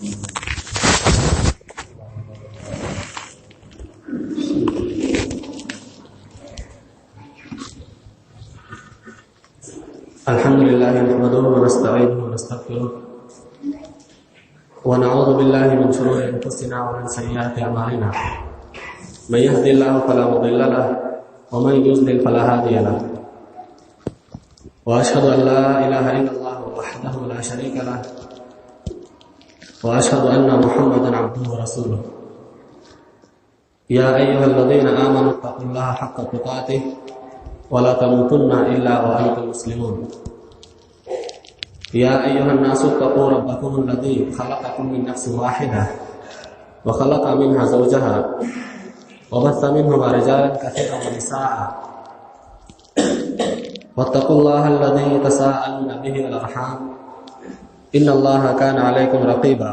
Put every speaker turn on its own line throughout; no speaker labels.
الحمد لله نحمده ونستعينه ونستغفره ونعوذ بالله من شرور انفسنا ومن سيئات اعمالنا من يهد الله فلا مضل له ومن يضلل فلا هادي له واشهد ان لا اله الا الله وحده لا شريك له واشهد ان محمدا عبده ورسوله يا ايها الذين امنوا اتقوا الله حق تقاته ولا تموتن إلا وأنتم مسلمون يا أيها الناس اتقوا ربكم الذي خلقكم من نفس واحدة وخلق منها زوجها وبث منهما رجالا كثيرا ونساء واتقوا الله الذي تساءلون به والأرحام إن الله كان عليكم رقيبا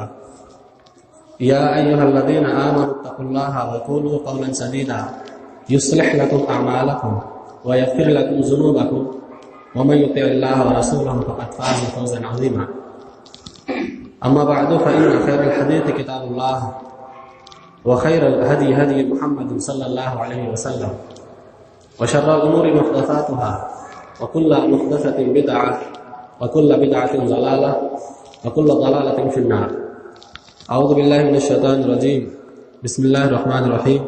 يا أيها الذين آمنوا اتقوا الله وقولوا قولا سديدا يصلح لكم أعمالكم ويغفر لكم ذنوبكم ومن يطع الله ورسوله فقد فاز فوزا عظيما أما بعد فإن خير الحديث كتاب الله وخير الهدي هدي محمد صلى الله عليه وسلم وشر الأمور محدثاتها وكل محدثة بدعة وكل بدعة ضلالة وكل ضلالة في النار أعوذ بالله من الشيطان الرجيم بسم الله الرحمن الرحيم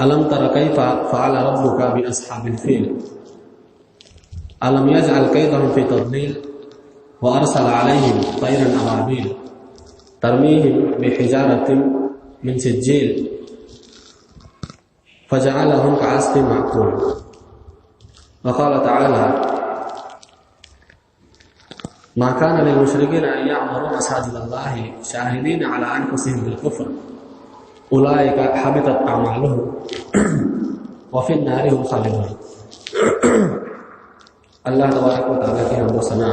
ألم تر كيف فعل ربك بأصحاب الفيل ألم يجعل كيدهم في تضليل وأرسل عليهم طيرا أبابيل ترميهم بحجارة من سجيل فجعلهم كعصف مأكول وقال تعالى ما كان للمشركين أن يعمروا مساجد الله شاهدين على أنفسهم بالكفر اولئک حبطت اعمالهم وفی النار هم خالدون۔ اللہ تبارک و تعالیٰ کی حمد و ثنا،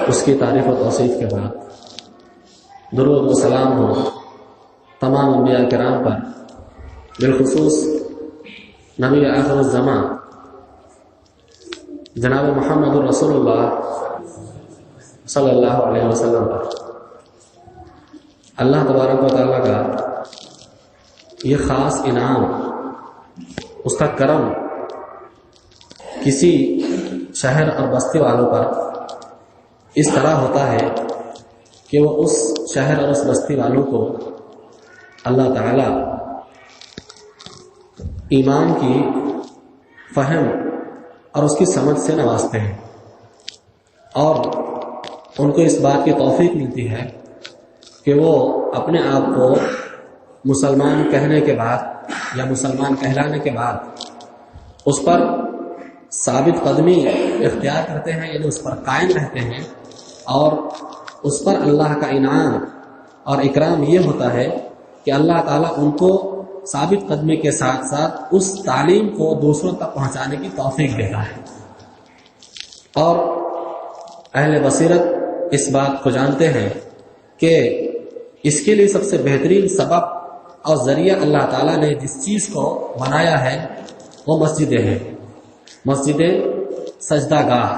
اس کی تعریف و توصیف کے بعد درود و سلام ہو تمام انبیاء کرام پر، بالخصوص نبی آخر الزمان جناب محمد رسول اللہ صلی اللہ علیہ وسلم پر۔ اللہ تبارک و تعالیٰ کا یہ خاص انعام، اس کا کرم کسی شہر اور بستی والوں پر اس طرح ہوتا ہے کہ وہ اس شہر اور اس بستی والوں کو اللہ تعالیٰ ایمان کی فہم اور اس کی سمجھ سے نوازتے ہیں، اور ان کو اس بات کی توفیق ملتی ہے کہ وہ اپنے آپ کو مسلمان کہنے کے بعد یا مسلمان کہلانے کے بعد اس پر ثابت قدمی اختیار کرتے ہیں، یعنی اس پر قائم رہتے ہیں، اور اس پر اللہ کا انعام اور اکرام یہ ہوتا ہے کہ اللہ تعالیٰ ان کو ثابت قدمی کے ساتھ ساتھ اس تعلیم کو دوسروں تک پہنچانے کی توفیق دیتا ہے۔ اور اہل بصیرت اس بات کو جانتے ہیں کہ اس کے لیے سب سے بہترین سبب اور ذریعہ اللہ تعالیٰ نے جس چیز کو بنایا ہے وہ مسجدیں ہیں، مسجد سجدہ گاہ،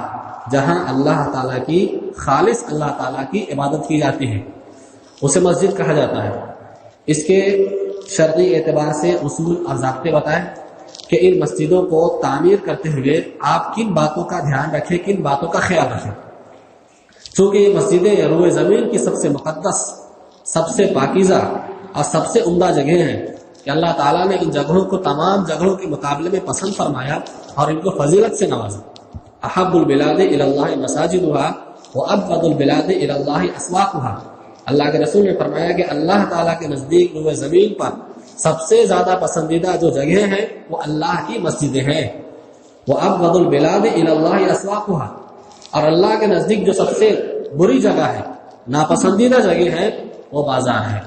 جہاں اللہ تعالیٰ کی خالص اللہ تعالیٰ کی عبادت کی جاتی ہے، اسے مسجد کہا جاتا ہے۔ اس کے شرعی اعتبار سے اصول اور ضابطے بتائیں کہ ان مسجدوں کو تعمیر کرتے ہوئے آپ کن باتوں کا دھیان رکھیں، کن باتوں کا خیال رکھیں۔ چونکہ یہ مسجدیں روئے زمین کی سب سے مقدس، سب سے پاکیزہ اور سب سے عمدہ جگہ ہیں کہ اللہ تعالیٰ نے ان جگہوں کو تمام جگہوں کے مقابلے میں پسند فرمایا اور ان کو فضیلت سے نوازا۔ احب البلاد الی اللہ مساجدها وابغض البلاد الی اللہ اسواقها۔ اللہ کے رسول نے فرمایا کہ اللہ تعالیٰ کے نزدیک روئے زمین پر سب سے زیادہ پسندیدہ جو جگہیں ہیں وہ اللہ کی مسجدیں ہیں۔ وابغض البلاد الی اللہ اسواقها، اور اللہ کے نزدیک جو سب سے بری جگہ ہے، ناپسندیدہ جگہ ہے، وہ بازار ہے۔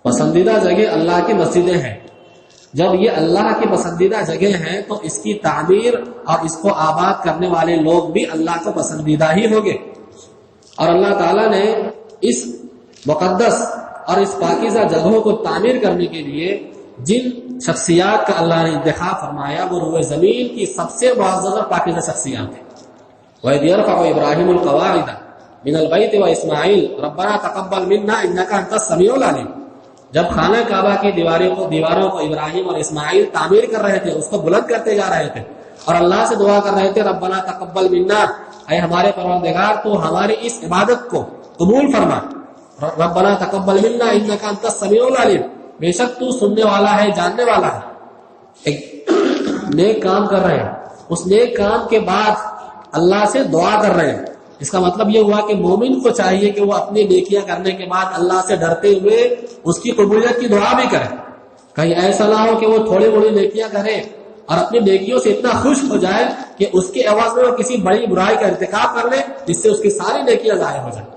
پسندیدہ جگہ اللہ کی مسجدیں ہیں۔ جب یہ اللہ کی پسندیدہ جگہ ہیں تو اس کی تعمیر اور اس کو آباد کرنے والے لوگ بھی اللہ کو پسندیدہ ہی ہوں گے۔ اور اللہ تعالیٰ نے اس مقدس اور اس پاکیزہ جگہوں کو تعمیر کرنے کے لیے جن شخصیات کا اللہ نے انتخاب فرمایا وہ روئے زمین کی سب سے معزز اور پاکیزہ شخصیات ہیں۔ وَإِذْ يَرْفَعُ إِبْرَاهِيمُ الْقَوَاعِدَ من البیت و اسماعیل ربنا تقبل منا انک انت السمیع العلیم. جب خانہ کعبہ کی دیواروں کو ابراہیم اور اسماعیل تعمیر کر رہے تھے، اس کو بلند کرتے جا رہے تھے اور اللہ سے دعا کر رہے تھے ربنا تقبل منا، اے ہمارے پروردگار تو ہماری اس عبادت کو قبول فرما. ربنا تقبل منا انک انت السمیع العلیم، بے شک تو سننے والا ہے، جاننے والا ہے. ایک نیک کام کر رہے ہیں، اس نیک کام کے بعد اللہ سے دعا کر رہے ہیں. اس کا مطلب یہ ہوا کہ مومن کو چاہیے کہ وہ اپنی نیکیاں کرنے کے بعد اللہ سے ڈرتے ہوئے اس کی قبولیت کی دعا بھی کرے. کہیں ایسا نہ ہو کہ وہ تھوڑی بڑی نیکیاں کرے اور اپنی نیکیوں سے اتنا خوش ہو جائے کہ اس کے عوض میں وہ کسی بڑی برائی کا ارتکاب کر لے جس سے اس کی ساری نیکیاں ضائع ہو جائیں.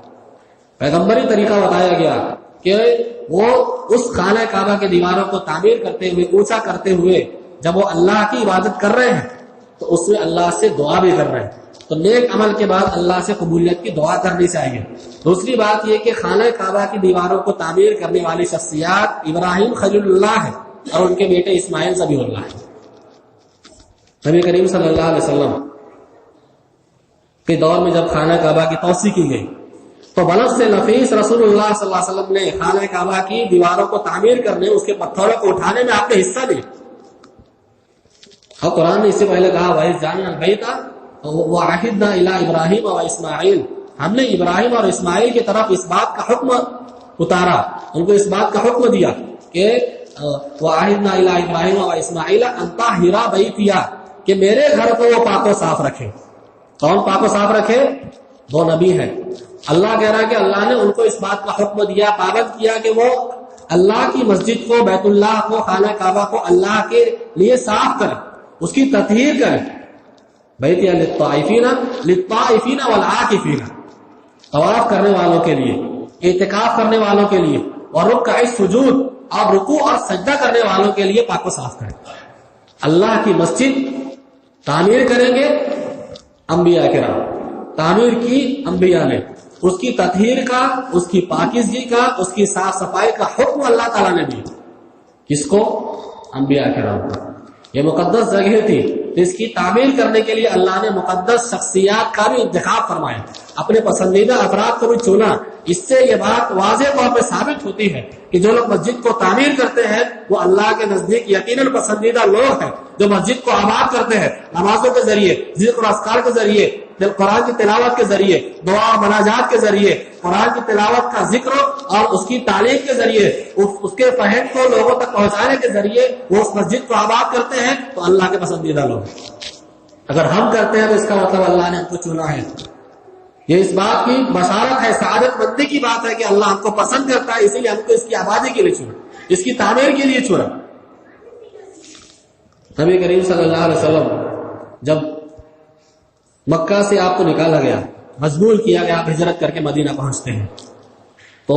پیغمبری طریقہ بتایا گیا کہ وہ اس خانہ کعبہ کے دیواروں کو تعمیر کرتے ہوئے، اونچا کرتے ہوئے جب وہ اللہ کی عبادت کر رہے ہیں تو اس میں اللہ سے دعا بھی کر رہے ہیں. تو نیک عمل کے بعد اللہ سے قبولیت کی دعا کرنی چاہیے. دوسری بات یہ کہ خانہ کعبہ کی دیواروں کو تعمیر کرنے والی شخصیات ابراہیم خلیل اللہ ہے اور ان کے بیٹے اسماعیل ذبیح اللہ ہے. نبی کریم صلی اللہ علیہ وسلم کے دور میں جب خانہ کعبہ کی توسیع کی گئی تو بلد سے نفیس رسول اللہ صلی اللہ علیہ وسلم نے خانہ کعبہ کی دیواروں کو تعمیر کرنے، اس کے پتھروں کو اٹھانے میں آپ نے حصہ لیا. اور قرآن نے اس سے پہلے کہا وَإِذْ جَعَلْنَا الْبَيْتَ وَعَهِدْنَا إِلَىٰ إِبْرَاهِيمَ وَإِسْمَاعِيلَ، ہم نے ابراہیم اور اسماعیل کی طرف اس بات کا حکم اتارا، ان کو اس بات کا حکم دیا کہ وَعَهِدْنَا إِلَىٰ إِبْرَاهِيمَ وَإِسْمَاعِيلَ أَن طَهِّرَا بَيْتِيَ، کہ میرے گھر کو وہ پاک و صاف رکھے. کون پاک و صاف رکھے؟ دو نبی ہیں. اللہ کہہ رہا ہے کہ اللہ نے ان کو اس بات کا حکم دیا، پابند کیا کہ وہ اللہ کی مسجد کو، بیت اللہ کو، خانہ کعبہ کو اللہ کے لیے صاف کریں، اس کی تطہیر کریں. بیتیا للطائفین والعاکفین، طواف کرنے والوں کے لیے، اعتکاف کرنے والوں کے لیے، اور رکوع السجود، اور رکوع اور سجدہ کرنے والوں کے لیے پاک و صاف کریں. اللہ کی مسجد تعمیر کریں گے انبیاء کرام، تعمیر کی انبیاء نے، اس کی تطہیر کا، اس کی پاکیزگی کا، اس کی صاف صفائی کا حکم اللہ تعالیٰ نے دیا. کس کو؟ انبیاء کرام کو. یہ مقدس جگہ تھی، اس کی تعمیر کرنے کے لیے اللہ نے مقدس شخصیات کا بھی انتخاب فرمایا، اپنے پسندیدہ افراد کو بھی چنا. اس سے یہ بات واضح طور پہ ثابت ہوتی ہے کہ جو لوگ مسجد کو تعمیر کرتے ہیں وہ اللہ کے نزدیک یقیناً پسندیدہ لوگ ہیں. جو مسجد کو آباد کرتے ہیں نمازوں کے ذریعے، ذکر و اذکار کے ذریعے، قرآن کی تلاوت کے ذریعے، دعا و مناجات کے ذریعے، قرآن کی تلاوت کا ذکر اور اس کی تعلیم کے ذریعے، اس کے فہم کو لوگوں تک پہنچانے کے ذریعے وہ اس مسجد کو آباد کرتے ہیں تو اللہ کے پسندیدہ لوگ. اگر ہم کرتے ہیں تو اس کا مطلب اللہ نے ہم کو چنا ہے. یہ اس بات کی بشارت ہے، سعادت مندی کی بات ہے کہ اللہ ہم کو پسند کرتا ہے، اسی لیے ہم کو اس کی آبادی کے لیے چنا، اس کی تعمیر کے لیے چنا. نبی کریم صلی اللہ علیہ وسلم جب مکہ سے آپ کو نکالا گیا، مجبور کیا گیا، آپ ہجرت کر کے مدینہ پہنچتے ہیں، تو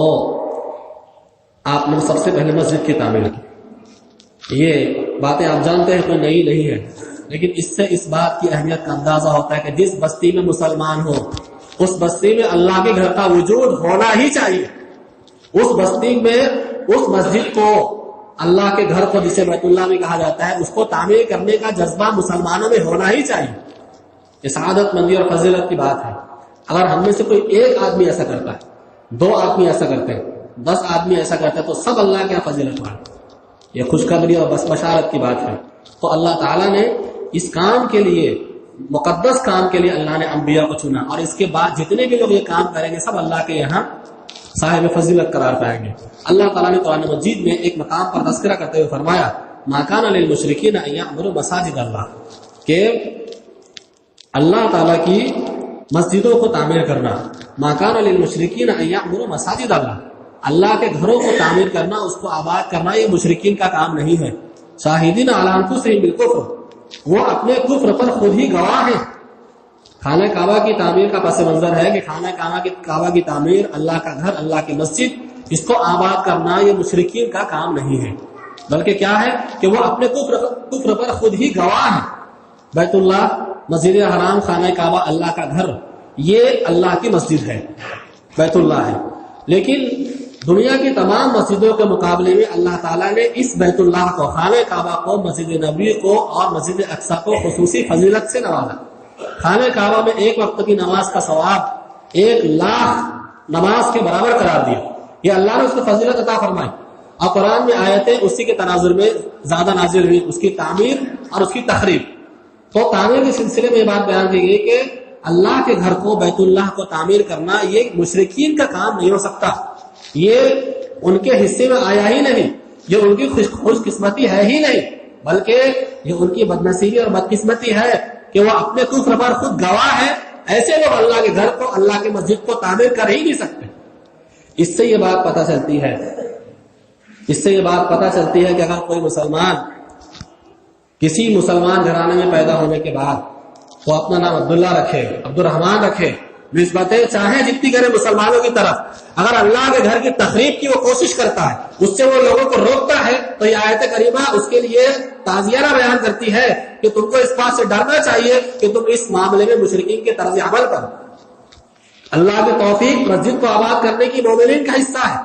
آپ نے سب سے پہلے مسجد کی تعمیر کی. یہ باتیں آپ جانتے ہیں، کوئی نئی نہیں ہے، لیکن اس سے اس بات کی اہمیت کا اندازہ ہوتا ہے کہ جس بستی میں مسلمان ہو اس بستی میں اللہ کے گھر کا وجود ہونا ہی چاہیے. اس بستی میں اس مسجد کو، اللہ کے گھر کو جسے بیت اللہ میں کہا جاتا ہے، اس کو تعمیر کرنے کا جذبہ مسلمانوں میں ہونا ہی چاہیے. یہ سعادت مندی اور فضیلت کی بات ہے. اگر ہم میں سے کوئی ایک آدمی ایسا کرتا ہے، 2 آدمی ایسا کرتے ہیں، 10 آدمی ایسا کرتے ہیں تو سب اللہ کے فضیلت والے. یہ خوشخبری اور بس بشارت کی بات ہے. تو اللہ تعالیٰ نے اس کام کے لیے، مقدس کام کے لیے اللہ نے انبیاء کو چنا، اور اس کے بعد جتنے بھی لوگ یہ کام کریں گے سب اللہ کے یہاں صاحب فضیلت قرار پائیں گے. اللہ تعالیٰ نے قرآن مجید میں ایک مقام پر تذکرہ کرتے ہوئے فرمایا ما کان للمشرکین ان یعمروا مساجد اللہ، کہ اللہ تعالیٰ کی مسجدوں کو تعمیر کرنا، ما کان للمشرکین ان یعمروا مساجد اللہ، اللہ کے گھروں کو تعمیر کرنا، اس کو آباد کرنا یہ مشرکین کا کام نہیں ہے. شاہدین علی انفسہم بالکفر، وہ اپنے کفر پر خود ہی گواہ ہیں. خانہ کعبہ کی تعمیر کا پس منظر ہے کہ خانہ کعبہ کی تعمیر، اللہ کا گھر، اللہ کی مسجد، اس کو آباد کرنا یہ مشرکین کا کام نہیں ہے، بلکہ کیا ہے کہ وہ اپنے کفر پر خود ہی گواہ ہیں. بیت اللہ، مسجد حرام، خانہ کعبہ، اللہ کا گھر، یہ اللہ کی مسجد ہے، بیت اللہ ہے. لیکن دنیا کی تمام مسجدوں کے مقابلے میں اللہ تعالیٰ نے اس بیت اللہ کو، خانہ کعبہ کو، مسجد نبوی کو اور مسجد اقصی کو خصوصی فضیلت سے نوازا. خانہ کعبہ میں ایک وقت کی نماز کا ثواب 1,00,000 نماز کے برابر قرار دیا. یہ اللہ نے اس کو فضیلت عطا فرمائی. اور قرآن میں آیتیں اسی کے تناظر میں زیادہ نازل ہوئی، اس کی تعمیر اور اس کی تخریب. تو تعمیر کے سلسلے میں یہ بات بیان کی گئی کہ اللہ کے گھر کو، بیت اللہ کو تعمیر کرنا یہ مشرکین کا کام نہیں ہو سکتا. یہ ان کے حصے میں آیا ہی نہیں، یہ ان کی خوش قسمتی ہے ہی نہیں، بلکہ یہ ان کی بدنصیبی اور بدقسمتی ہے کہ وہ اپنے کفر پر خود گواہ ہے. ایسے لوگ اللہ کے گھر کو، اللہ کی مسجد کو تعمیر کر ہی نہیں سکتے. اس سے یہ بات پتہ چلتی ہے کہ اگر کوئی مسلمان کسی مسلمان گھرانے میں پیدا ہونے کے بعد وہ اپنا نام عبداللہ رکھے، عبد الرحمان رکھے، نسبتیں چاہے جتنی کرے مسلمانوں کی طرف، اگر اللہ کے گھر کی تخریب کی وہ کوشش کرتا ہے، اس سے وہ لوگوں کو روکتا ہے، تو یہ آیت کریمہ اس کے لیے تعزیرہ بیان کرتی ہے کہ تم کو اس بات سے ڈرنا چاہیے کہ تم اس معاملے میں مشرکین کے طرز عمل کرو. اللہ کی توفیق مسجد کو آباد کرنے کی مومنین کا حصہ ہے،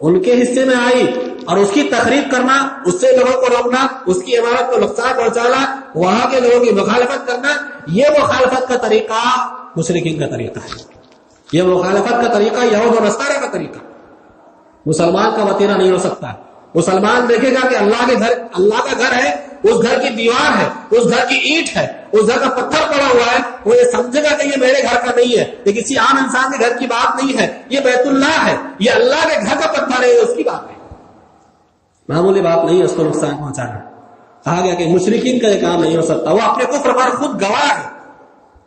ان کے حصے میں آئی، اور اس کی تخریب کرنا، اس سے لوگوں کو روکنا، اس کی عمارت کو نقصان پہنچانا، وہاں کے لوگوں کی مخالفت کرنا، یہ مخالفت کا طریقہ مشرکین کا طریقہ ہے. یہ مخالفت کا طریقہ یہود و نصارہ کا طریقہ. مسلمان کا وطیرہ نہیں ہو سکتا. مسلمان دیکھے گا کہ اللہ کا گھر ہے، اس گھر کی دیوار ہے، اس گھر کی اینٹ ہے، اس گھر کا پتھر پڑا ہوا ہے، وہ یہ سمجھے گا کہ یہ میرے گھر کا نہیں ہے، یہ کسی عام انسان کے گھر کی بات نہیں ہے، یہ بیت اللہ ہے، یہ اللہ کے گھر کا پتھر ہے، اس کی بات ہے. معمولی بات نہیں ہے اس کو نقصان پہنچانا. کہا گیا کہ مشرکین کا یہ کام نہیں ہو سکتا، وہ اپنے کفر پر خود گواہ ہے.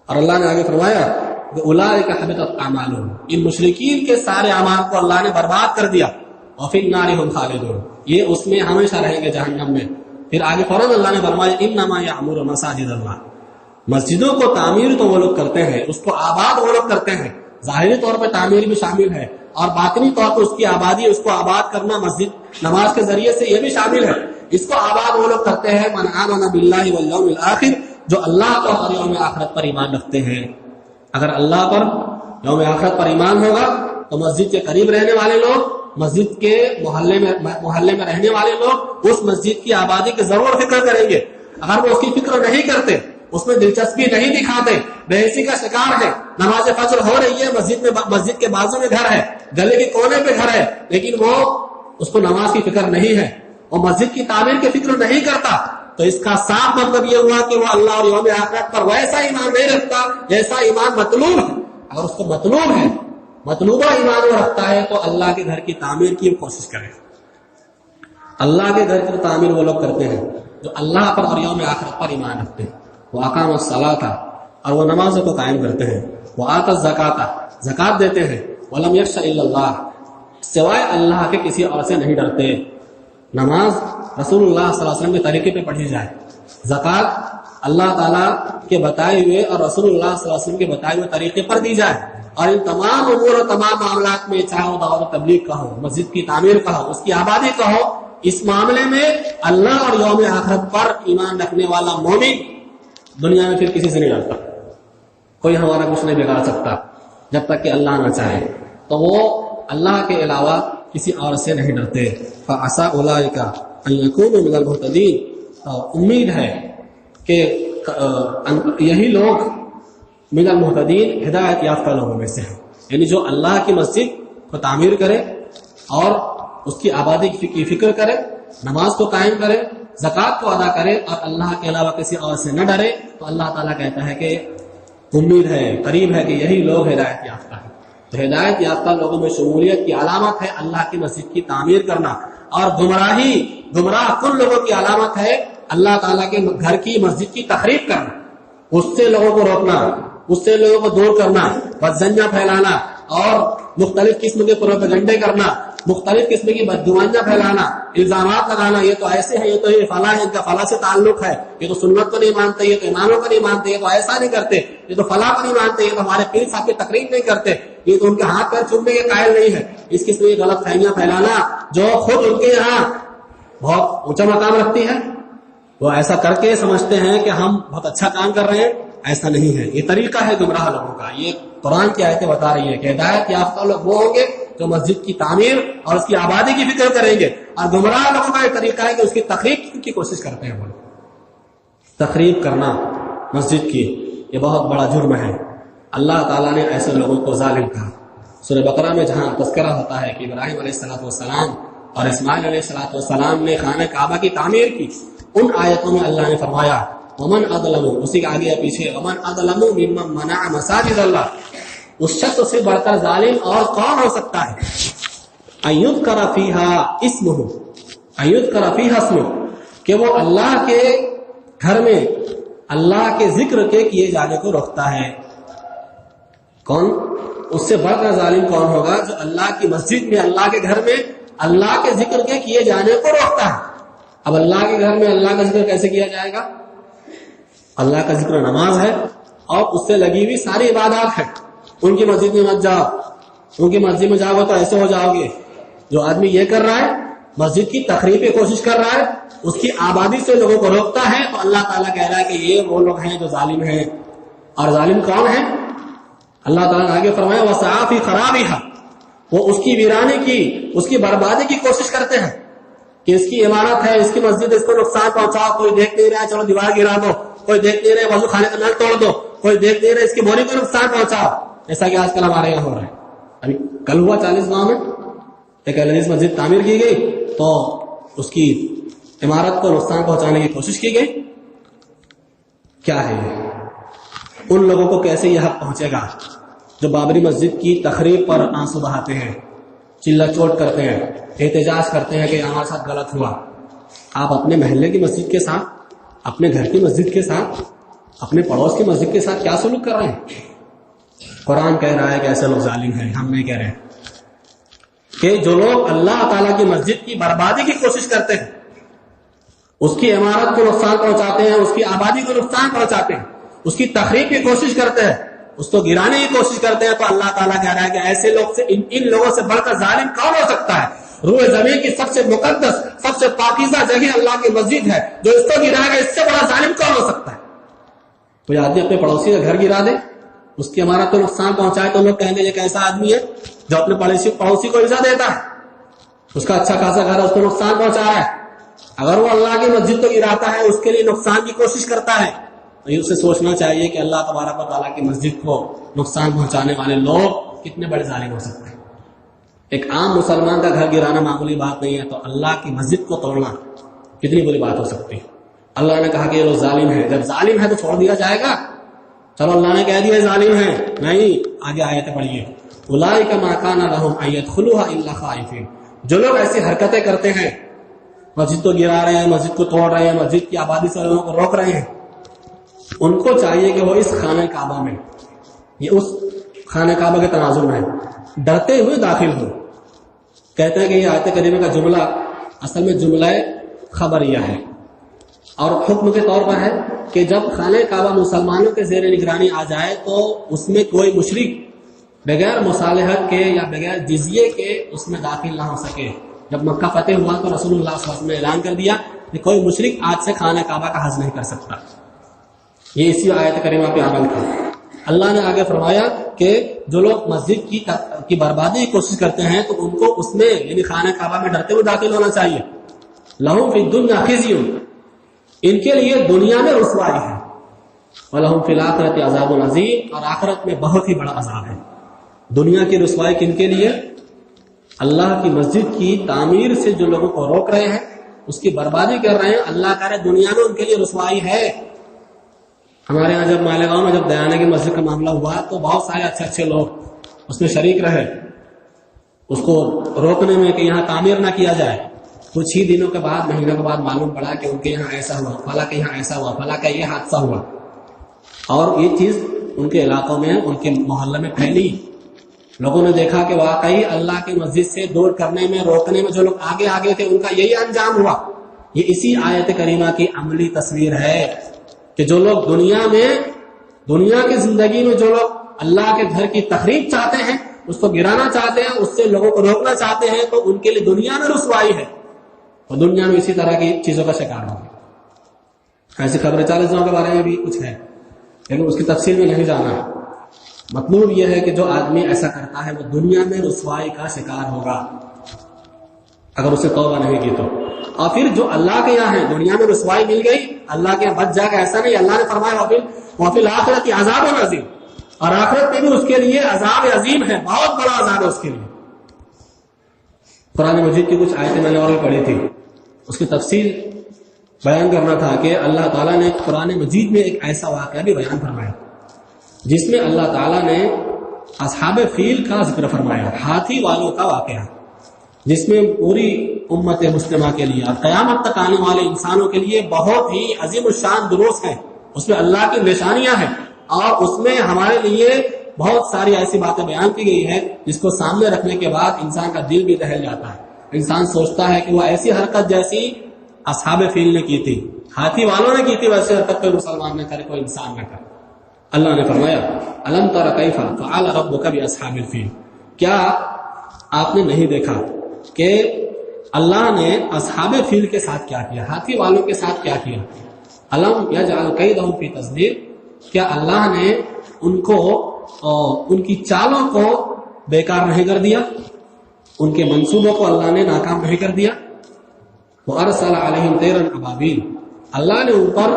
اور اللہ نے آگے فرمایا کہ اولئک حبطت اعمالهم، ان مشرکین کے سارے اعمال کو اللہ نے برباد کر دیا. وفی النار هم خالدون، یہ اس میں ہمیشہ رہیں گے، جہنم میں. پھر آگے فوراً اللہ نے فرمایا انما یعمر مساجد اللہ، مسجدوں کو تعمیر تو وہ لوگ کرتے ہیں، اس کو آباد وہ لوگ کرتے ہیں. ظاہری طور پہ تعمیر بھی شامل ہے، اور باطنی طور پر اس کی آبادی، اس کو آباد کرنا مسجد نماز کے ذریعے سے، یہ بھی شامل ہے. اس کو آباد وہ لوگ کرتے ہیں من آمن باللہ والیوم الآخر، جو اللہ پر اور یوم آخرت پر ایمان رکھتے ہیں. اگر اللہ پر یوم آخرت پر ایمان ہوگا تو مسجد کے قریب رہنے والے لوگ، مسجد کے محلے میں رہنے والے لوگ اس مسجد کی آبادی کی ضرور فکر کریں گے. اگر وہ اس کی فکر نہیں کرتے، اس میں دلچسپی نہیں دکھاتے، بےحسی کا شکار ہے، نماز فجر ہو رہی ہے، مسجد کے بازو میں گھر ہے، گلے کے کونے پہ گھر ہے، لیکن وہ اس کو نماز کی فکر نہیں ہے، وہ مسجد کی تعمیر کی فکر نہیں کرتا، تو اس کا صاف مطلب یہ ہوا کہ وہ اللہ اور یوم آخرت پر ویسا ایمان نہیں رکھتا جیسا ایمان مطلوب ہے. اگر اس کو مطلوب ہے، مطلوبہ ایمان وہ رکھتا ہے، تو اللہ کے گھر کی تعمیر کی کوشش کرے. اللہ کے گھر کی تعمیر وہ لوگ کرتے ہیں جو اللہ پر اور یوم آخرت پر ایمان رکھتے ہیں. وہ اقام الصلاۃ، اور وہ نمازوں کو قائم کرتے ہیں. وہ آت الزکاۃ، زکات دیتے ہیں. ولم یخش الا اللہ، سوائے اللہ کے کسی اور سے نہیں ڈرتے. نماز رسول اللہ صلی اللہ علیہ وسلم کے طریقے پہ پڑھی جائے، زکات اللہ تعالیٰ کے بتائے ہوئے اور رسول اللہ صلی اللہ علیہ وسلم کے بتائے ہوئے طریقے پر دی جائے. اور ان تمام امور اور تمام معاملات میں، چاہے وہ دعوت و تبلیغ کا ہو، مسجد کی تعمیر کا ہو، اس کی آبادی کا ہو، اس معاملے میں اللہ اور یوم آخرت پر ایمان رکھنے والا مومن دنیا میں پھر کسی سے نہیں ڈرتا. کوئی ہمارا کچھ نہیں بگاڑ سکتا جب تک کہ اللہ نہ چاہے. تو وہ اللہ کے علاوہ کسی اور سے نہیں ڈرتے. فعسى اولئک ان یکونوا من المهتدین، امید ہے کہ یہی لوگ من المهتدین، ہدایت یافتہ لوگوں میں سے ہیں. یعنی جو اللہ کی مسجد کو تعمیر کرے اور اس کی آبادی کی فکر کرے، نماز کو قائم کرے، زکات کو ادا کرے، اور اللہ کے علاوہ کسی اور سے نہ ڈرے، تو اللہ تعالیٰ کہتا ہے کہ امید ہے، قریب ہے کہ یہی لوگ ہدایت یافتہ ہیں. تو ہدایت یافتہ لوگوں میں شمولیت کی علامت ہے اللہ کی مسجد کی تعمیر کرنا، اور گمراہ کن لوگوں کی علامت ہے اللہ تعالیٰ کے گھر کی مسجد کی تخریب کرنا، اس سے لوگوں کو روکنا، اس سے لوگوں کو دور کرنا، بدزنیاں پھیلانا، اور مختلف قسم کے پروپیگنڈے کرنا، مختلف قسم کی بدگمانیاں پھیلانا، الزامات لگانا، یہ تو ایسے ہے، یہ تو یہ فلاں ہے، ان کا فلاں سے تعلق ہے، یہ تو سنت کو نہیں مانتے، یہ تو اماموں کو نہیں مانتے، یہ تو ایسا نہیں کرتے، یہ تو فلاں کو نہیں مانتے، یہ تو ہمارے پیر صاحب کی تقریر نہیں کرتے، یہ تو ان کے ہاتھ پیر چومنے کے قائل نہیں ہے. اس قسم کی غلط فہمیاں پھیلانا جو خود ان کے یہاں بہت اونچا مقام رکھتی ہے، وہ ایسا کر کے سمجھتے ہیں کہ ہم بہت اچھا کام کر رہے ہیں. ایسا نہیں ہے، یہ طریقہ ہے گمراہ لوگوں کا. یہ قرآن کی آیتیں بتا رہی ہے کہ ہدایت یافتہ لوگ وہ ہوں گے جو مسجد کی تعمیر اور اس کی آبادی کی فکر کریں گے، اور گمراہ لوگوں کا یہ طریقہ ہے کہ اس کی تخریب کی کوشش کرتے ہیں. وہ تخریب کرنا مسجد کی یہ بہت بڑا جرم ہے. اللہ تعالیٰ نے ایسے لوگوں کو ظالم کہا۔ سورہ بقرہ میں جہاں تذکرہ ہوتا ہے کہ ابراہیم علیہ السلام اور اسماعیل علیہ السلام نے خانہ کعبہ کی تعمیر کی، ان آیتوں میں اللہ نے فرمایا ومن اظلم، اسی کے آگے پیچھے ومن اظلم ممن منع مساجد اللہ، اس شخص سے بڑھ کر ظالم اور کون ہو سکتا ہے، ایذکر فیہا اسمہ، ایذکر فیہا اسمہ، کہ وہ اللہ کے گھر میں اللہ کے ذکر کے کیے جانے کو روکتا ہے۔ کون اس سے بڑھ کر ظالم کون ہوگا؟ جو اللہ کی مسجد میں، اللہ کے گھر میں اللہ کے ذکر کے کیے جانے کو روکتا ہے۔ اب اللہ کے گھر میں اللہ کا ذکر کیسے کیا جائے گا؟ اللہ کا ذکر نماز ہے اور اس سے لگی ہوئی ساری عبادات ہے۔ ان کی مسجد میں مت جاؤ، ان کی مسجد میں جاؤ تو ایسے ہو جاؤ گے۔ جو آدمی یہ کر رہا ہے، مسجد کی تخریب کی کوشش کر رہا ہے، اس کی آبادی سے لوگوں کو روکتا ہے، تو اللہ تعالیٰ کہہ رہا ہے کہ یہ وہ لوگ ہیں جو ظالم ہیں۔ اور ظالم کون ہے؟ اللہ تعالیٰ نے آگے فرمایا وَسَعَىٰ فِي خَرَابِهَا، وہ اس کی ویرانی کی، اس کی بربادی کی کوشش کرتے ہیں کہ اس کی عمارت ہے، اس کی مسجد، اس کو نقصان پہنچاؤ، کوئی دیکھ نہیں رہا ہے چلو دیوار گرا دو، کوئی دیکھ نہیں رہے وضو خانے کا نل توڑ دو، کوئی دیکھ نہیں رہے اس کی بوری کو نقصان پہنچاؤ، ایسا کہ آج کل ہمارے یہاں ہو رہا ہے۔ ابھی کل ہوا 40 گاؤں میں ایک عزیز مسجد تعمیر کی گئی تو اس کی عمارت کو نقصان پہنچانے کی کوشش کی گئی۔ کیا ہے یہ؟ ان لوگوں کو کیسے یہ حق پہنچے گا جو بابری مسجد کی تخریب پر آنسو بہاتے ہیں، چلا چوٹ کرتے ہیں، احتجاج کرتے ہیں کہ ہمارے ساتھ غلط ہوا؟ آپ اپنے محلے کی مسجد کے ساتھ، اپنے گھر کی مسجد کے ساتھ، اپنے پڑوس کی مسجد کے ساتھ کیا سلوک کر رہے ہیں؟ قرآن کہہ رہا ہے کہ ایسے لوگ ظالم ہیں، ہم نہیں کہہ رہے ہیں۔ کہ جو لوگ اللہ تعالیٰ کی مسجد کی بربادی کی کوشش کرتے ہیں، اس کی عمارت کو نقصان پہنچاتے ہیں، اس کی آبادی کو نقصان پہنچاتے ہیں، اس کی تخریب کی کوشش کرتے ہیں، اس کو گرانے کی کوشش کرتے ہیں، تو اللہ تعالیٰ کہہ رہا ہے کہ ایسے لوگ سے ان لوگوں سے بڑھ کر ظالم کون ہو سکتا ہے؟ روئے زمین کی سب سے مقدس، سب سے پاکیزہ جگہ اللہ کی مسجد ہے، جو اس کو گرائے گا اس سے بڑا ظالم کون ہو سکتا ہے؟ کوئی آدمی اپنے پڑوسی کا گھر گرا دے، اس کی عمارت کو نقصان پہنچائے، تو لوگ کہیں گے یہ کیسا آدمی ہے جو اپنے پڑوسی کو ایزا دیتا ہے، اس کا اچھا خاصا گھر ہے اس کو نقصان پہنچا رہا ہے۔ اگر وہ اللہ کی مسجد کو گراتا ہے، اس کے لیے نقصان کی کوشش کرتا ہے، تو اسے سوچنا چاہیے کہ اللہ تبارک و تعالیٰ کی مسجد کو نقصان پہنچانے والے لوگ کتنے بڑے ظالم ہو سکتے ہیں۔ ایک عام مسلمان کا گھر گرانا معمولی بات نہیں ہے، تو اللہ کی مسجد کو توڑنا کتنی بری بات ہو سکتی ہے۔ اللہ نے کہا کہ یہ لوگ ظالم ہیں، جب ظالم ہے تو چھوڑ دیا جائے گا؟ چلو اللہ نے کہہ دیا ظالم ہیں، نہیں، آگے آیتیں پڑھیے اولئک ما کان لهم ان يدخلوها الا خائفین، جو لوگ ایسی حرکتیں کرتے ہیں، مسجد کو گرا رہے ہیں، مسجد کو توڑ رہے ہیں، مسجد کی آبادی سے لوگوں کو روک رہے ہیں، ان کو چاہیے کہ وہ اس خانہ کعبہ میں، یہ اس خانہ کعبہ کے تناظر میں ڈرتے ہوئے داخل ہو۔ کہتے ہیں کہ یہ آیت کریمہ کا جملہ اصل میں جملہ خبریہ ہے، اور حکم کے طور پر ہے کہ جب خانہ کعبہ مسلمانوں کے زیر نگرانی آ جائے تو اس میں کوئی مشرک بغیر مصالحت کے یا بغیر جزیے کے اس میں داخل نہ ہو سکے۔ جب مکہ فتح ہوا تو رسول اللہ صلی اللہ علیہ وسلم نے اعلان کر دیا کہ کوئی مشرک آج سے خانہ کعبہ کا حج نہیں کر سکتا۔ یہ اسی آیت کریمہ پہ عمل تھا۔ اللہ نے آگے فرمایا کہ جو لوگ مسجد کی بربادی کی کوشش کرتے ہیں تو ان کو اس میں یعنی خانہ کعبہ میں ڈرتے ہوئے داخل ہونا چاہیے۔ لہم فی الدنیا خزی، ان کے لیے دنیا میں رسوائی ہے، وَلَهُمْ فِي الْآخِرَةِ عَذَابٌ عَظِيمٌ، اور آخرت میں بہت ہی بڑا عذاب ہے۔ دنیا کی رسوائی کن کے لیے؟ اللہ کی مسجد کی تعمیر سے جو لوگوں کو روک رہے ہیں، اس کی بربادی کر رہے ہیں، اللہ کہہ رہے دنیا میں ان کے لیے رسوائی ہے۔ ہمارے یہاں جب مالیگاؤں میں جب دیانہ کی مسجد کا معاملہ ہوا تو بہت سارے اچھے اچھے لوگ اس میں شریک رہے، اس کو روکنے میں کہ یہاں تعمیر نہ کیا جائے۔ کچھ ہی دنوں کے بعد، مہینوں کے بعد معلوم پڑا کہ ان کے یہاں ایسا ہوا، فلاں کے یہاں ایسا ہوا، فلاں کا یہ حادثہ ہوا، اور یہ چیز ان کے علاقوں میں، ان کے محلے میں پھیلی۔ لوگوں نے دیکھا کہ واقعی اللہ کی مسجد سے دور کرنے میں، روکنے میں جو لوگ آگے آگے تھے ان کا یہی انجام ہوا۔ یہ اسی آیت کریمہ کی عملی تصویر ہے کہ جو لوگ دنیا میں، دنیا کی زندگی میں جو لوگ اللہ کے گھر کی تخریب چاہتے ہیں، اس کو گرانا چاہتے ہیں، اس سے لوگوں کو روکنا چاہتے ہیں، تو ان کے لیے دنیا میں رسوائی ہے، اور دنیا میں اسی طرح کی چیزوں کا شکار ہوگا۔ ایسی خبریں 40 دنوں کے بارے میں بھی کچھ ہے، لیکن اس کی تفصیل میں نہیں جانا۔ مطلوب یہ ہے کہ جو آدمی ایسا کرتا ہے وہ دنیا میں رسوائی کا شکار ہوگا اگر اسے توبہ نہیں کی تو۔ اور پھر جو اللہ کے یہاں ہے، دنیا میں رسوائی مل گئی، اللہ کے یہاں بچ جائے گا ایسا نہیں۔ اللہ نے فرمایا وَفِي الْآخِرَةِ عَذَابٌ عَظِيمٌ، اور آخرت میں بھی اس کے لیے عذاب عظیم ہے، بہت بڑا عذاب ہے اس کے لیے۔ قرآن مجید کی کچھ آیتیں میں نے اور بھی پڑھی تھی، اس کی تفصیل بیان کرنا تھا کہ اللہ تعالیٰ نے قرآن مجید میں ایک ایسا واقعہ بھی بیان فرمایا جس میں اللہ تعالیٰ نے اصحاب فیل کا ذکر فرمایا، ہاتھی والوں کا واقعہ، جس میں پوری امت مسلمہ کے لیے اور قیامت تک آنے والے انسانوں کے لیے بہت ہی عظیم الشان دروس ہیں، اس میں اللہ کی نشانیاں ہیں، اور اس میں ہمارے لیے بہت ساری ایسی باتیں بیان کی گئی ہیں جس کو سامنے رکھنے کے بعد انسان کا دل بھی دہل جاتا ہے۔ انسان سوچتا ہے کہ وہ ایسی حرکت جیسی اصحاب فیل نے کی تھی، ہاتھی والوں نے کی تھی، ویسے حرکت کوئی مسلمان نہ کرے، کوئی انسان نہ کرے۔ اللہ نے فرمایا الم تر کیف فعل ربک باصحاب الفیل، کیا آپ نے نہیں دیکھا کہ اللہ نے اصحاب فیل کے ساتھ کیا کیا، ہاتھی والوں کے ساتھ کیا کیا؟ الم یجعل کیدہم فی تضلیل، کیا اللہ نے ان کو ان کی چالوں کو بیکار نہیں کر دیا، ان کے منصوبوں کو اللہ نے ناکام نہیں کر دیا؟ وارسل علیہم طیرا ابابیل، اللہ نے ان پر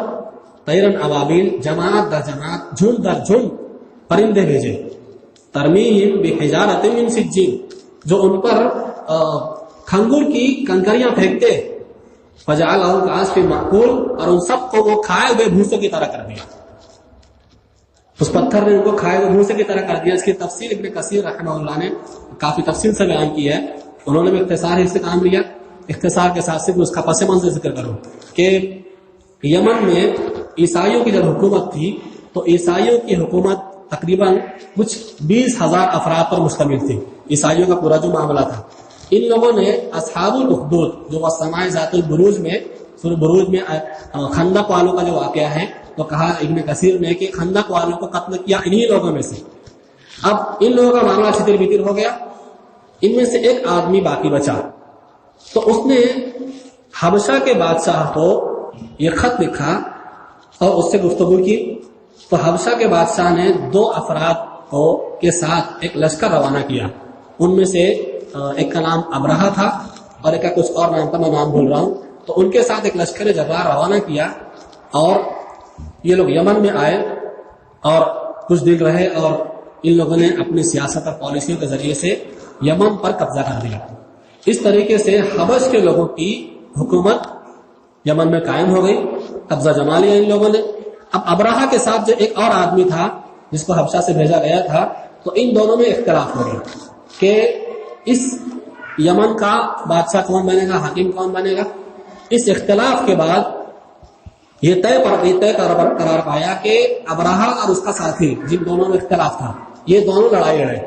طیرن ابابیل، جماعت در جماعت، جھنڈ در جھنڈ پرندے بھیجے، ترمیہم بحجارۃ من سجیل، جو ان پر کھنگور کی کنکریاں پھینکتے، فجعلہم کعصف مأکول، اور ان سب کو وہ کھائے ہوئے بھوسوں کی طرح کر دیا، اس پتھر نے ان کو کھائے ہوئے بھوسے کی طرح کر دیا۔ اس کی تفصیل ابن کثیر رحمہ اللہ نے کافی تفصیل سے بیان کی ہے، انہوں نے بھی اختصار ہی سے کام لیا، اختصار کے ساتھ صرف اس کا پس منظر ذکر کروں کہ یمن میں عیسائیوں کی جب حکومت تھی تو عیسائیوں کی حکومت تقریباً کچھ 20,000 افراد پر مشتمل تھی، عیسائیوں کا پورا جو معاملہ تھا۔ ان لوگوں نے اصحاب الاخدود، جو سماع ذات البروج میں سورہ بروج میں خندق والوں کا جو واقعہ ہے، تو کہا ابن کثیر نے کہ خندق والوں کو قتل کیا انہی لوگوں میں سے۔ اب ان لوگوں کا معاملہ چھتر بتر ہو گیا، ان میں سے ایک آدمی باقی بچا، تو اس نے حبشہ کے بادشاہ کو یہ خط لکھا اور اس سے گفتگو کی، تو حبشہ کے بادشاہ نے 2 افراد کے ساتھ ایک لشکر روانہ کیا، ان میں سے ایک کا نام ابرہہ تھا اور ایک کا کچھ اور نام تھا، میں نام بھول رہا ہوں، تو ان کے ساتھ ایک لشکر جبار روانہ کیا، اور یہ لوگ یمن میں آئے اور کچھ دن رہے، اور ان لوگوں نے اپنی سیاست اور پالیسیوں کے ذریعے سے یمن پر قبضہ کر دیا۔ اس طریقے سے حبش کے لوگوں کی حکومت یمن میں قائم ہو گئی، قبضہ جما لیا ان لوگوں نے۔ اب ابرہہ کے ساتھ جو ایک اور آدمی تھا جس کو حبشہ سے بھیجا گیا تھا، تو ان دونوں میں اختلاف ہو گیا کہ اس یمن کا بادشاہ کون بنے گا، حاکم کون بنے گا۔ اس اختلاف کے بعد یہ طے قرار پایا کہ ابرہہ اور اس کا ساتھی، جن دونوں میں اختلاف تھا، یہ دونوں لڑائی لڑے،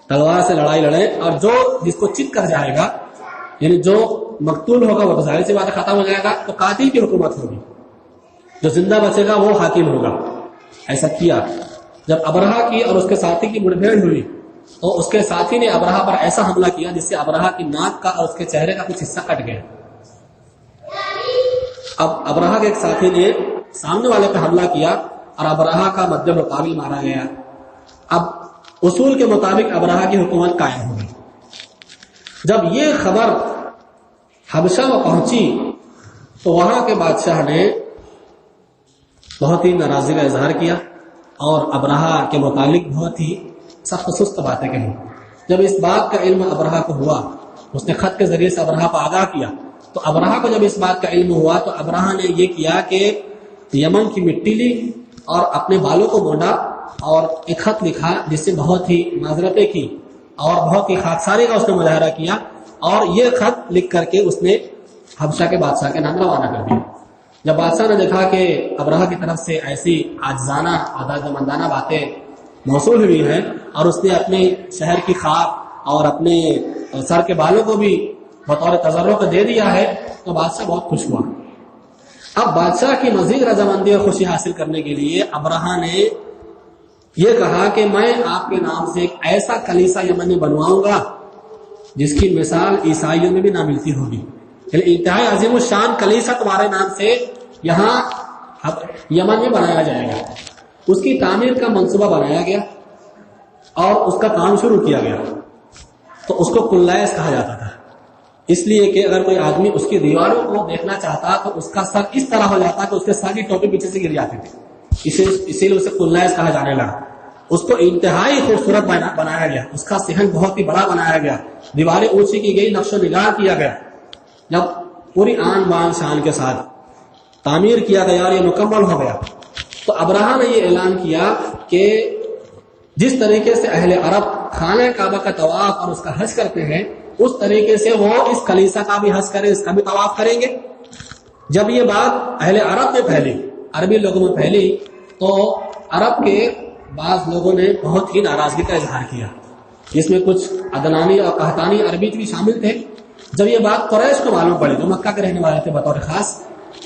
تلوار سے لڑائی لڑے، اور جس کو چت کر جائے گا، یعنی جو مقتول ہوگا وہ تو ظاہر سی بات ختم ہو جائے گا، تو قاتل کی حکومت ہوگی، جو زندہ بچے گا وہ حاکم ہوگا۔ ایسا کیا۔ جب ابرہہ کی اور اس کے ساتھی کی مڑبھیڑ ہوئی تو اس کے ساتھی نے ابرہہ پر ایسا حملہ کیا جس سے ابرہہ کی ناک کا اور اس کے چہرے کا کچھ حصہ کٹ گیا۔ اب ابرہہ کے ایک ساتھی نے سامنے والے پہ حملہ کیا اور ابرہہ کا مد مقابل مارا گیا۔ اب اصول کے مطابق ابرہہ کی حکومت قائم ہو گئی۔ جب یہ خبر حبشہ میں پہنچی تو وہاں کے بادشاہ نے بہت ہی ناراضی کا اظہار کیا اور ابرہہ کے متعلق بہت ہی سخت سست باتیں کہیں۔ جب اس بات کا علم ابرہہ کو ہوا، اس نے خط کے ذریعے سے ابرہہ کو آگاہ کیا، تو ابرہہ کو جب اس بات کا علم ہوا تو ابرہہ نے یہ کیا کہ یمن کی مٹی لی اور اپنے بالوں کو مونڈا اور ایک خط لکھا جس سے بہت ہی معذرتیں کی اور بہت ہی خاکساری کا اس نے مظاہرہ کیا، اور یہ خط لکھ کر کے اس نے حبشہ کے بادشاہ کے نام روانہ کر دیا۔ جب بادشاہ نے دیکھا کہ ابرہہ کی طرف سے ایسی عاجزانہ عادتمندانہ باتیں موصول ہوئی ہیں اور اس نے اپنے شہر کی خاک اور اپنے سر کے بالوں کو بھی بطور تضرع دے دیا ہے، تو بادشاہ بہت خوش ہوا۔ اب بادشاہ کی مزید رضامندی اور خوشی حاصل کرنے کے لیے ابرہہ نے یہ کہا کہ میں آپ کے نام سے ایک ایسا کلیسا یمن میں بنواؤں گا جس کی مثال عیسائیوں میں بھی نہ ملتی ہوگی، یعنی انتہائی عظیم الشان کلیسا تمہارے نام سے یہاں یمن میں بنایا جائے گا۔ اس کی تعمیر کا منصوبہ بنایا گیا اور اس کا کام شروع کیا گیا۔ تو اس کو کلیس کہا جاتا تھا، اس لیے کہ اگر کوئی آدمی اس کی دیواروں کو دیکھنا چاہتا تو اس کا سر اس طرح ہو جاتا کہ اس کے ساری ٹوپی پیچھے سے گر جاتی تھی، اسی لیے اسے کلیس کہا جانے لگا۔ اس کو انتہائی خوبصورت بنایا گیا، اس کا صحن بہت ہی بڑا بنایا گیا، دیواریں اونچی کی گئی، نقش و نگار کیا گیا. جب پوری آن بان شان کے ساتھ تعمیر کیا گیا اور یہ مکمل ہو گیا تو ابرہہ نے یہ اعلان کیا کہ جس طریقے سے اہل عرب خانہ کعبہ کا طواف اور اس کا حج کرتے ہیں اس طریقے سے وہ اس کلیسا کا بھی حج کریں، اس کا بھی طواف کریں گے. جب یہ بات اہل عرب میں پھیلی، عربی لوگوں میں پھیلی، تو عرب کے بعض لوگوں نے بہت ہی ناراضگی کا اظہار کیا، جس میں کچھ عدنانی اور قحطانی عربی بھی شامل تھے. جب یہ بات قریش کو معلوم پڑی، جو مکہ کے رہنے والے تھے بطور خاص،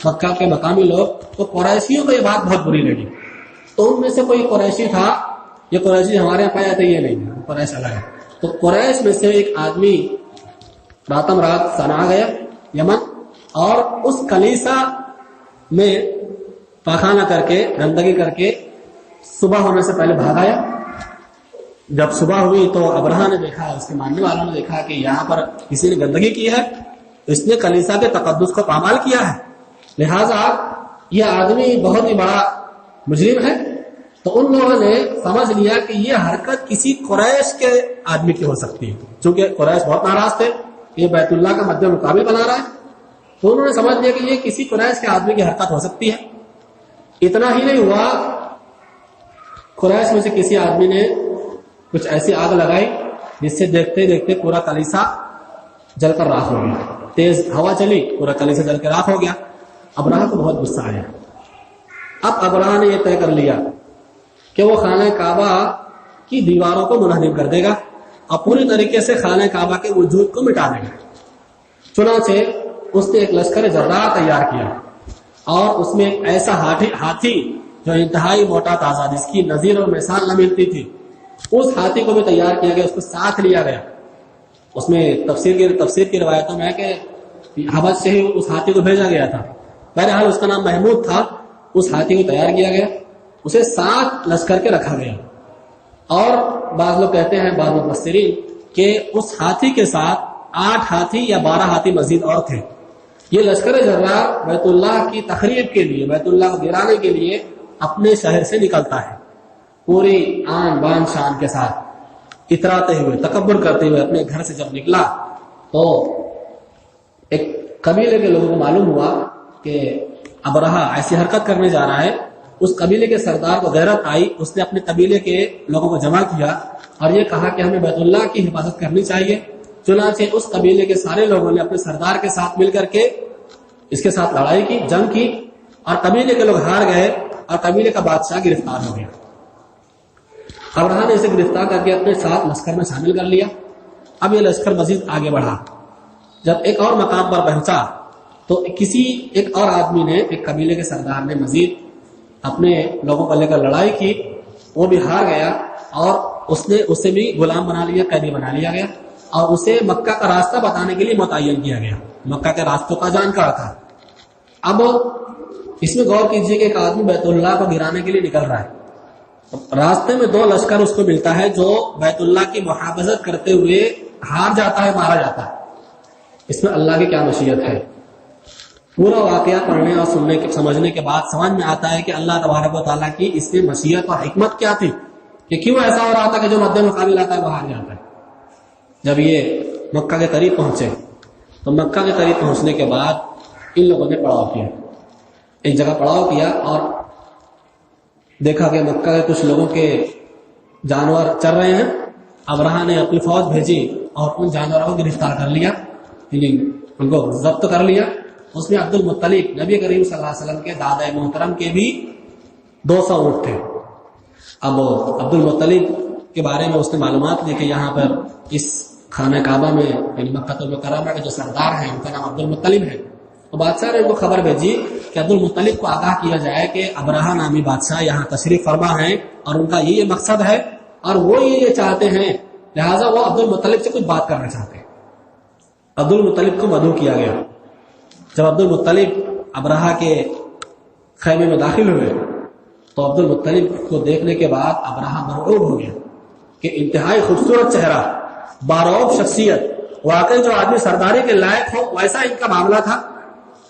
مکہ کے مقامی لوگ، تو قریشیوں کو یہ بات بہت بری لگی. تو ان میں سے کوئی قریشی تھا، یہ قریشی ہمارے یہاں پایا تھا یہ نہیں، قریش الگ ہے. تو قریش میں سے ایک آدمی راتم رات صنعا گیا یمن، اور اس کلیسا میں پاخانہ کر کے گندگی کر کے صبح ہونے سے پہلے بھاگ آیا. جب صبح ہوئی تو ابرہہ نے دیکھا، اس کے ماننے والوں نے دیکھا کہ یہاں پر کسی نے گندگی کی ہے، اس نے کلیسا کے تقدس کو پامال کیا ہے، لہذا یہ آدمی بہت ہی بڑا مجرم ہے. تو ان لوگوں نے سمجھ لیا کہ یہ حرکت کسی قریش کے آدمی کی ہو سکتی ہے، چونکہ قریش بہت ناراض تھے کہ یہ بیت اللہ کا مد مقابل بنا رہا ہے. تو انہوں نے سمجھ لیا کہ یہ کسی قریش کے آدمی کی حرکت ہو سکتی ہے. اتنا ہی نہیں ہوا، قریش میں سے کسی آدمی نے کچھ ایسی آگ لگائی جس سے دیکھتے دیکھتے پورا کلیسا جل کر راکھ ہو گیا. تیز ہوا چلی، پورا کلیسا جل کے راکھ ہو گیا. ابرہہ کو بہت غصہ آیا. اب ابرہہ نے یہ طے کر لیا کہ وہ خانہ کعبہ کی دیواروں کو منہدم کر دے گا اور پوری طریقے سے خانہ کعبہ کے وجود کو مٹا دے گا. چنانچہ اس نے ایک لشکر جرار تیار کیا اور اس میں ایک ایسا ہاتھی جو انتہائی موٹا تازہ، جس کی نظیر اور مثال نہ ملتی تھی، اس ہاتھی کو بھی تیار کیا گیا، اس کو ساتھ لیا گیا. اس میں تفسیر کی روایتوں میں ہے کہ حبش سے ہی اس ہاتھی کو بھیجا گیا تھا. بہرحال اس کا نام محمود تھا. اس ہاتھی کو تیار کیا گیا، اسے 7 لشکر کے رکھا گیا. اور بعض لوگ کہتے ہیں، بعض مفسرین، کہ اس ہاتھی کے ساتھ 8 ہاتھی یا 12 ہاتھی مزید اور تھے. یہ لشکر جرار بیت اللہ کی تخریب کے لیے، بیت اللہ کو گرانے کے لیے اپنے شہر سے نکلتا ہے، پوری آن بان شان کے ساتھ اتراتے ہوئے، تکبر کرتے ہوئے اپنے گھر سے جب نکلا تو ایک قبیلے کے لوگوں کو معلوم ہوا کہ ابرہہ ایسی حرکت کرنے جا رہا ہے. اس قبیلے کے سردار کو غیرت آئی، اس نے اپنے قبیلے کے لوگوں کو جمع کیا اور یہ کہا کہ ہمیں بیت اللہ کی حفاظت کرنی چاہیے. چنانچہ اس قبیلے کے سارے لوگوں نے اپنے سردار کے ساتھ مل کر کے اس کے ساتھ لڑائی کی، جنگ کی، اور قبیلے کے لوگ ہار گئے اور قبیلے کا بادشاہ گرفتار ہو گیا. ابرہہ نے اسے گرفتار کر کے اپنے ساتھ لشکر میں شامل کر لیا. اب یہ لشکر مزید آگے بڑھا. جب ایک اور مقام پر پہنچا تو ایک اور آدمی نے، ایک قبیلے کے سردار نے مزید اپنے لوگوں کو لے کر لڑائی کی. وہ بھی ہار گیا اور اسے بھی غلام بنا لیا، قیدی بنا لیا گیا اور اسے مکہ کا راستہ بتانے کے لیے متعین کیا گیا. مکہ کے راستوں کا جانکار تھا. اب اس میں غور کیجئے کہ ایک آدمی بیت اللہ کو گرانے کے لیے نکل رہا ہے، راستے میں 2 لشکر اس کو ملتا ہے جو بیت اللہ کی محافظت کرتے ہوئے ہار جاتا ہے، مارا جاتا ہے. اس میں اللہ کی کیا مشیت ہے؟ پورا واقعہ پڑھنے اور سمجھنے کے بعد سمجھ میں آتا ہے کہ اللہ تبارک و تعالیٰ کی اس میں مشیت اور حکمت کیا تھی کہ کیوں ایسا ہو رہا تھا کہ جو مد مقابل آتا ہے وہ ہار جاتا ہے. جب یہ مکہ کے قریب پہنچے تو مکہ کے قریب پہنچنے کے بعد ان لوگوں نے پڑاؤ کیا، ایک جگہ پڑاؤ کیا اور دیکھا کہ مکہ کے کچھ لوگوں کے جانور چر رہے ہیں. ابرہہ نے اپنی فوج بھیجی اور ان جانوروں کو گرفتار کر لیا، ان کو ضبط کر لیا. اس میں عبد المطلب، نبی کریم صلی اللہ علیہ وسلم کے دادا محترم کے بھی 200 اونٹ تھے. اب عبد المطلب کے بارے میں اس نے معلومات لی کہ یہاں پر اس خانہ کعبہ میں یعنی مکہ المکرمہ کے جو سردار ہیں ان کا نام عبد المطلب ہے. تو بادشاہ نے ان کو خبر بھیجی کہ عبد المطلب کو آگاہ کیا جائے کہ ابرہہ نامی بادشاہ یہاں تشریف فرما ہیں اور ان کا یہ مقصد ہے اور وہ یہ چاہتے ہیں، لہٰذا وہ عبد المطلب سے کچھ بات کرنا چاہتے ہیں. عبد المطلب کو مدعو کیا گیا. جب عبد المطلب ابرہہ کے خیمے میں داخل ہوئے تو عبد المطلب کو دیکھنے کے بعد ابرہہ مرعوب ہو گیا کہ انتہائی خوبصورت چہرہ، بارعب شخصیت، واقعی جو آدمی سرداری کے لائق ہو ویسا ان کا معاملہ تھا.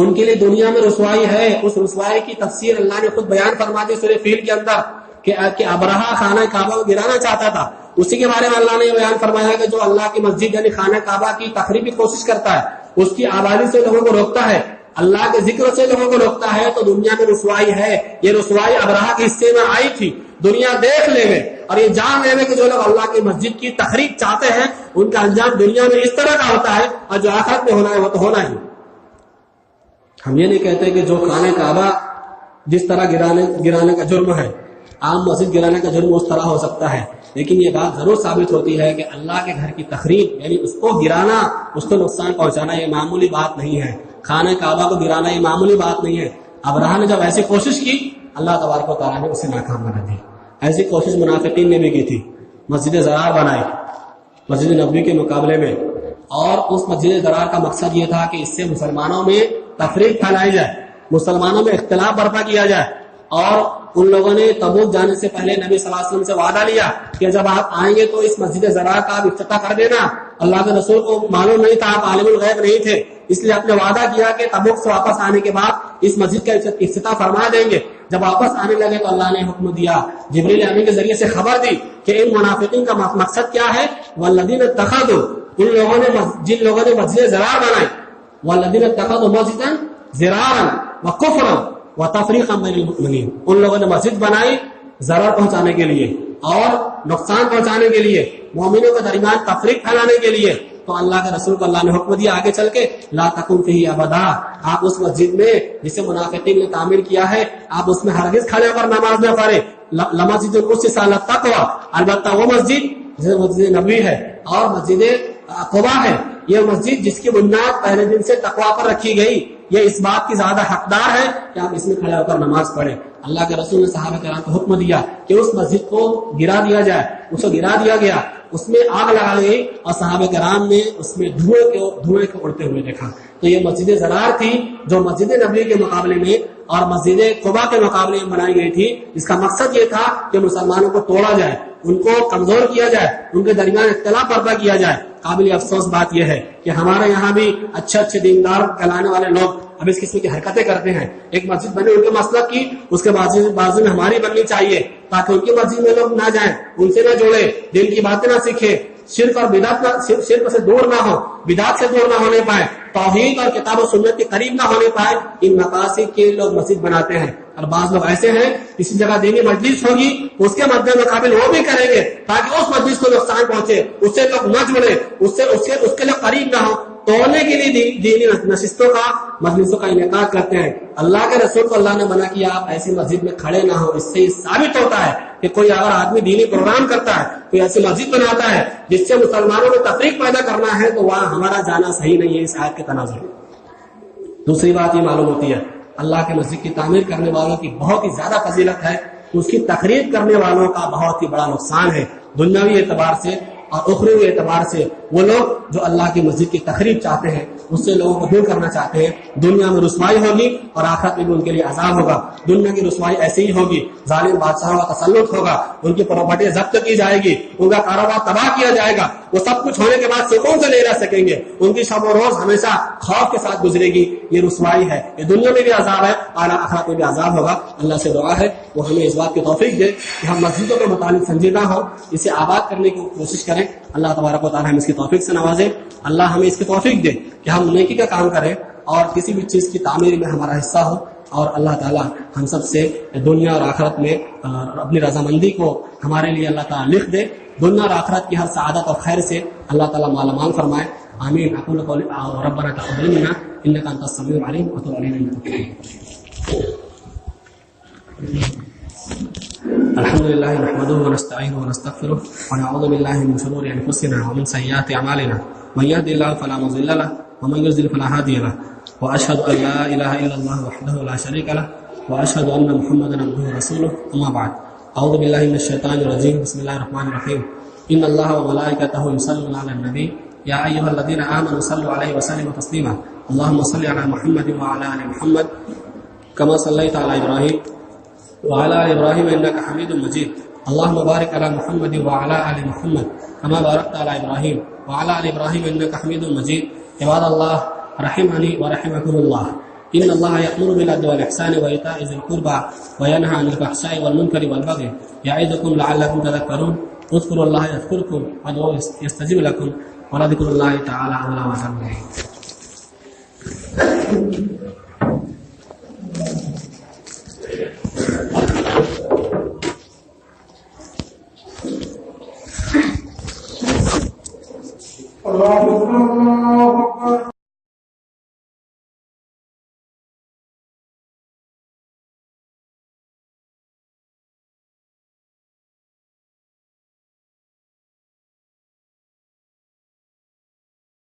ان کے لیے دنیا میں رسوائی ہے. اس رسوائی کی تفسیر اللہ نے خود بیان فرما دی سورہ فیل کے اندر کہ ابرہا خانہ کعبہ کو گرانا چاہتا تھا. اسی کے بارے میں اللہ نے یہ بیان فرمایا کہ جو اللہ کی مسجد یعنی خانہ کعبہ کی تخریب کی کوشش کرتا ہے, اس کی آبادی سے لوگوں کو روکتا ہے, اللہ کے ذکر سے لوگوں کو روکتا ہے, تو دنیا میں رسوائی ہے. یہ رسوائی ابرہا کے حصے میں آئی تھی. دنیا دیکھ لے گئے اور یہ جان لے گئے کہ جو لوگ اللہ کی مسجد کی تخریب چاہتے ہیں ان کا انجام دنیا میں اس طرح کا ہوتا ہے, اور جو آخرت میں ہونا ہے وہ تو ہونا ہی. ہم یہ نہیں کہتے کہ جو خانہ کعبہ جس طرح گرانے کا جرم ہے, عام مسجد گرانے کا جرم اس طرح ہو سکتا ہے, لیکن یہ بات ضرور ثابت ہوتی ہے کہ اللہ کے گھر کی تخریب یعنی اس کو گرانا, اس کو نقصان پہنچانا یہ معمولی بات نہیں ہے. خانہ کعبہ کو گرانا یہ معمولی بات نہیں ہے. ابرہا نے جب ایسی کوشش کی اللہ تبارک و تعالیٰ نے اسے ناکام بنا دی. ایسی کوشش منافقین نے بھی کی تھی. مسجد زرار بنائی مسجد نبوی کے مقابلے میں, اور اس مسجد زرار کا مقصد یہ تھا کہ اس سے مسلمانوں میں تفریق پھیلائی جائے, مسلمانوں میں اختلاف برپا کیا جائے. اور ان لوگوں نے تبوک جانے سے پہلے نبی صلی اللہ علیہ وسلم سے وعدہ لیا کہ جب آپ آئیں گے تو اس مسجد زرار کا آپ افتتاح کر دینا. اللہ کے رسول کو معلوم نہیں تھا, آپ عالم الغیب نہیں تھے, اس لیے آپ نے وعدہ کیا کہ تبوک سے واپس آنے کے بعد اس مسجد کا افتتاح فرما دیں گے. جب واپس آنے لگے تو اللہ نے حکم دیا, جبریل امین کے ذریعے سے خبر دی کہ ان منافقین کا مقصد کیا ہے. والذین اتخذوا, ان لوگوں نے جن لوگوں نے مسجد زرار بنائی, والذین اتخذوا مسجدا زرارا وکفرا وتفریقا بین المؤمنین, ان لوگوں نے مسجد بنائی ضرر پہنچانے کے لیے اور نقصان پہنچانے کے لیے, مومنوں کے درمیان تفریق پھیلانے کے لیے. تو اللہ کے رسول کو اللہ نے حکم دیا آگے چل کے لا تقم فیہ ابدا, آپ اس مسجد میں جسے منافقین نے تعمیر کیا ہے آپ اس میں ہرگز کھڑے ہو کر نماز نہ پڑھیں. لمسجد اسس علی التقوی, البتہ وہ مسجد جسے مسجد نبوی ہے اور مسجد قباء ہے, یہ مسجد جس کی بنیاد پہلے دن سے تقوی پر رکھی گئی, یہ اس بات کی زیادہ حقدار ہے کہ آپ اس میں کھڑے ہو کر نماز پڑھیں. اللہ کے رسول نے صحابہ کرام کو حکم دیا کہ اس مسجد کو گرا دیا جائے. اس کو گرا دیا گیا, اس میں آگ لگائی گئی اور صحابہ کرام نے اس میں دھوئے کو اڑتے ہوئے دیکھا. تو یہ مسجد زرار تھی جو مسجد نبوی کے مقابلے میں اور مسجد قباء کے مقابلے میں بنائی گئی تھی. اس کا مقصد یہ تھا کہ مسلمانوں کو توڑا جائے, ان کو کمزور کیا جائے, ان کے درمیان اختلاف برپا کیا جائے. قابل افسوس بات یہ ہے کہ ہمارے یہاں بھی اچھے دیندار کہلانے والے لوگ اب اس قسم کی حرکتیں کرتے ہیں. ایک مسجد بنے ان کے مسلک کی, اس کے بازو میں ہماری بننی چاہیے تاکہ ان کی مسجد میں لوگ نہ جائیں, ان سے نہ جوڑے, دین کی باتیں نہ سیکھیں, شرک اور بدعت شرک سے دور نہ ہو, بدعت سے دور نہ ہونے پائے, توحید اور کتاب و سنت کے قریب نہ ہونے پائے. ان مقاصد کے لوگ مسجد بناتے ہیں. اور بعض لوگ ایسے ہیں کسی جگہ دینی مجلس ہوگی اس کے مد مقابل وہ بھی کریں گے تاکہ اس مجلس کو نقصان پہنچے, اس سے لوگ نہ جڑے, اس کے لوگ قریب نہ ہو. توڑنے کے لیے دینی نشستوں کا مجلسوں کا انعقاد کرتے ہیں. اللہ کے رسول کو اللہ نے منع کیا آپ ایسی مسجد میں کھڑے نہ ہو. اس سے یہ ثابت ہوتا ہے کہ کوئی اگر آدمی دینی پروگرام کرتا ہے, کوئی ایسی مسجد بناتا ہے جس سے مسلمانوں میں تفریق پیدا کرنا ہے, تو وہاں ہمارا جانا صحیح نہیں ہے اس آیت کے تناظر میں. دوسری بات یہ معلوم ہوتی ہے اللہ کے مسجد کی تعمیر کرنے والوں کی بہت ہی زیادہ فضیلت ہے, اس کی تخریب کرنے والوں کا بہت ہی بڑا نقصان ہے دنیاوی اعتبار سے اور اخروی اعتبار سے. وہ لوگ جو اللہ کی مسجد کی تخریب چاہتے ہیں, اس سے لوگوں کو دور کرنا چاہتے ہیں, دنیا میں رسوائی ہوگی اور آخرت میں بھی ان کے لیے عذاب ہوگا. دنیا کی رسوائی ایسی ہی ہوگی, ظالم بادشاہوں کا تسلط ہوگا, ان کی پراپرٹی ضبط کی جائے گی, ان کا کاروبار تباہ کیا جائے گا, وہ سب کچھ ہونے کے بعد سکون سے نہیں رہ سکیں گے, ان کی شب و روز ہمیشہ خوف کے ساتھ گزرے گی. یہ رسوائی ہے, یہ دنیا میں بھی عذاب ہے اور آخرت میں بھی عذاب ہوگا. اللہ سے دعا ہے وہ ہمیں اس بات کی توفیق دے کہ ہم مسجدوں کے متعلق سنجیدہ ہوں, اسے آباد کرنے کی کوشش کریں. اللہ تبارک و تعالی ہمیں اس کی توفیق سے نوازے. اللہ ہمیں اس کی توفیق دے کہ ہم نیکی کا کام کریں اور کسی بھی چیز کی تعمیر میں ہمارا حصہ ہو. اور اللہ تعالی ہم سب سے دنیا اور آخرت میں اپنی رضامندی کو ہمارے لیے اللہ تعالی لکھ دے. دنیا اور آخرت کی ہر سعادت اور خیر سے اللہ تعالی مالا مال فرمائے. آمین. اقول قولی ربنا تقبل منا انك انت السميع العليم وتب علينا انك الحمد لله نحمده ونستعينه ونستغفره ونعوذ بالله من شرور انفسنا ومن سيئات اعمالنا من يهد الله فلا مضل له ومن يضلل فلا هادي له واشهد ان لا اله الا الله وحده لا شريك له واشهد ان محمدا عبده ورسوله. اما بعد اعوذ بالله من الشيطان الرجيم بسم الله الرحمن الرحيم ان الله وملائكته يصلون على النبي يا ايها الذين امنوا صلوا عليه وسلموا تسليما اللهم صل على محمد وعلى ال محمد كما صليت على ابراهيم وعلى آل إبراهيم إنك حميد مجيد اللهم بارك على محمد وعلى آل محمد كما باركت على إبراهيم وعلى آل إبراهيم إنك حميد مجيد. عباد الله رحمني ورحمكم الله. إن الله يأمر بالعدل والإحسان وإيتاء ذي القربى وينهى عن الفحشاء والمنكر والبغي يعظكم لعلكم تذكرون اذكروا الله يذكركم وادعوه يستجيب لكم ولذكر الله تعالى أعلى وأتم.
الله